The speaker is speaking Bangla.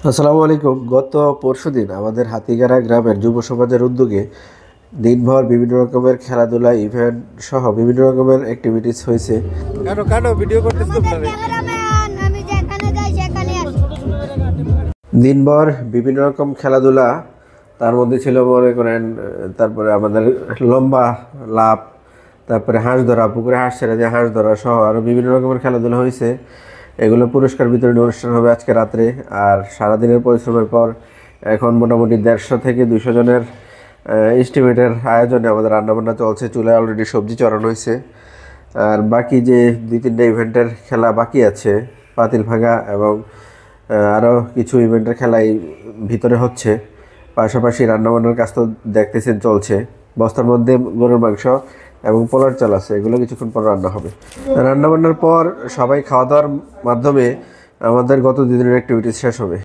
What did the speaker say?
আসসালামু আলাইকুম। গত পরশুদিন আমাদের হাতিগাড়া গ্রামের যুব সমাজের উদ্যোগে দিনভর বিভিন্ন রকমের খেলাধুলা ইভেন্ট সহ বিভিন্ন রকমের অ্যাক্টিভিটিস হয়েছে। কাটো কাটো ভিডিও করতেছ তোমরা। দিনভর বিভিন্ন রকম খেলাধুলা, তার মধ্যে ছিল মনে করেন তারপরে আমাদের লম্বা লাফ, তারপরে হাঁস ধরা, পুকুরে হাঁস ছেড়ে দিয়ে হাঁস ধরা সহ আরও বিভিন্ন রকমের খেলাধুলা হয়েছে। এগুলো পুরস্কার বিতরণী অনুষ্ঠান হবে আজকে রাত্রে। আর সারাদিনের পরিশ্রমের পর এখন মোটামুটি 150 থেকে 200 জনের এস্টিমেটের আয়োজনে আমাদের রান্নাবান্না চলছে। চুলায় অলরেডি সবজি চড়ানো হয়েছে। আর বাকি যে 2-3টা ইভেন্টের খেলা বাকি আছে, পাতিল ভাঙা এবং আরও কিছু ইভেন্টের খেলাই ভিতরে হচ্ছে। পাশাপাশি রান্নাবান্নার কাজ তো দেখতেছেন চলছে। বস্তার মধ্যে গরুর মাংস এবং পোলার চাল আছে, এগুলো কিছুক্ষণ পর রান্না হবে। রান্নাবান্নার পর সবাই খাওয়া দাওয়ার মাধ্যমে আমাদের গত 2 দিনের অ্যাক্টিভিটিস শেষ হবে।